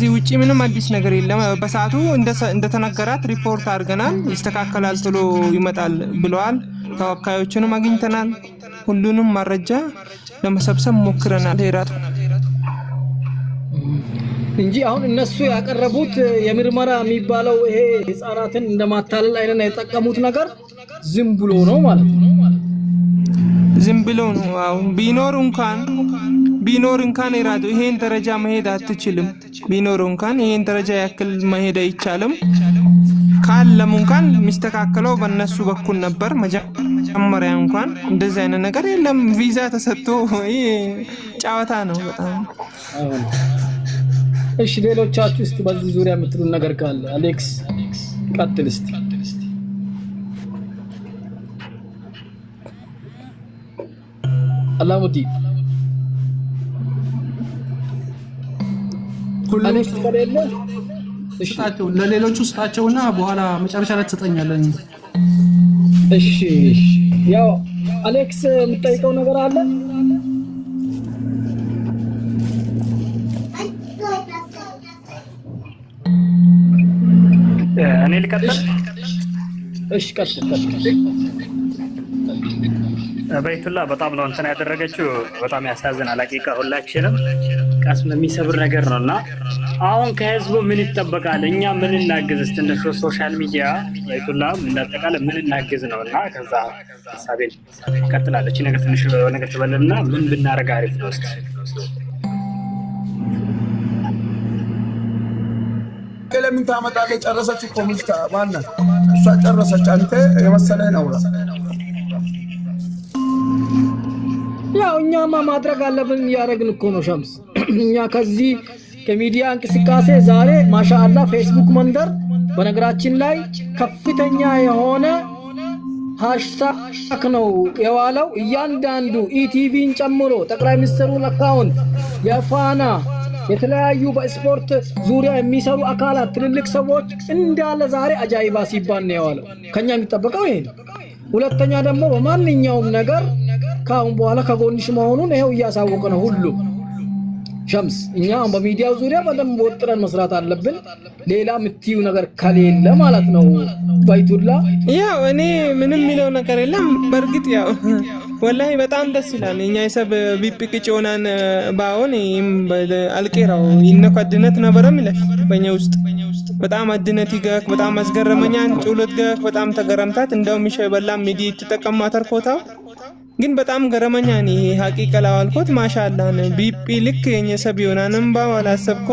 ከዚህ ውጪ ምንም አዲስ ነገር የለም በሰዓቱ እንደተነገራት ሪፖርት አድርገናል ይስተካከላል ተሎ ይመጣል ብለዋል ተወካዮቹንም አግኝተናል ሁሉንም መረጃ ለመሰብሰብ ሞክረናል ሄራት እንጂ አሁን እነሱ ያቀረቡት የምርመራ የሚባለው ይሄ ህፃናትን እንደማታለል አይነት የተጠቀሙት ነገር ዝም ብሎ ነው ማለት ነው ዝም ብሎ ነው አሁን ቢኖር እንኳን ይራዱ ይሄን ደረጃ መሄድ አትችልም ቢኖር እንኳን ይሄን ደረጃ ያክል መሄድ አይቻልም ካለም እንኳን ሚስተካከለው በእነሱ በኩል ነበር መጀመሪያ እንኳን እንደዚህ አይነት ነገር የለም ቪዛ ተሰጥቶ ጫዋታ ነው በጣም እሺ ሌሎቻችሁ እስቲ በዚህ ዙሪያ የምትሉን ነገር ካለ አሌክስ ቀጥል እስቲ አላሙዲ ሁሉም ስለሌለ እሽታቸው ለሌሎቹ ስጣቸውና በኋላ መጨረሻ ላይ ተሰጠኛለኝ እሺ ያው አሌክስ የምጠይቀው ነገር አለ እኔ ልቀጥል እሺ ቀጥል በይቱላ በጣም ነው እንትን ያደረገችው በጣም ያሳዝናል አቂቃ ሁላችንም ቀስም የሚሰብር ነገር ነውና አሁን ከህዝቡ ምን ይተበቃል እኛ ምን እናግዝ እስቲ እንደ ሶሻል ሚዲያ በይቱላ እንደተቃለ ምን እናግዝ ነውና ከዛ ሐሳቤን ቀጥላለች ነገር ትንሽ ነገር ተበለና ምን ብናረጋ አሪፍ ነው እስቲ ለምን ታመጣለህ ጨረሰች እኮ ሙስታ ማና እሷ ጨረሰች አንተ የመሰለህ ነው ያው እኛማ ማድረግ አለብን ያረግን እኮ ነው ሸምስ እኛ ከዚህ ከሚዲያ እንቅስቃሴ ዛሬ ማሻአላ ፌስቡክ መንደር በነገራችን ላይ ከፍተኛ የሆነ ሃሽታግ ነው የዋለው እያንዳንዱ ኢቲቪን ጨምሮ ጠቅላይ ሚኒስትሩን አካውንት የፋና የተለያዩ በስፖርት ዙሪያ የሚሰሩ አካላት ትልልቅ ሰዎች እንዳለ ዛሬ አጃይባ ሲባል ነው ያዋለው ከኛ የሚጠበቀው ይሄ ነው ሁለተኛ ደግሞ በማንኛውም ነገር ካሁን በኋላ ከጎንሽ መሆኑን ይሄው ያሳወቀ ነው ሁሉ ሸምስ እኛ በሚዲያው ዙሪያ በደንብ ወጥረን መስራት አለብን ሌላ ምትዩ ነገር ከሌለ ማለት ነው ባይቱላ ያው እኔ ምንም ሚለው ነገር የለም በርግጥ ያው ወላሂ በጣም ደስ ይላል እኛ የሰብ ቢፒቅጭ ሆነን ባውን አልቄራው ይነቀድነት ነበርም ይላል በእኛ ውስጥ በጣም አድነት ይገክ በጣም አስገረመኛን ጩለት ገክ በጣም ተገረምታት እንደውም ይሸበላ ሚዲ ተጠቀማ ተርኮታው ግን በጣም ገረመኛን ይሄ ሐቂቃ ላዋልኮት ማሻአላህ ቢፒ ልክ የኛ ሰብ ይሆናንም ባዋላ ሰብኮ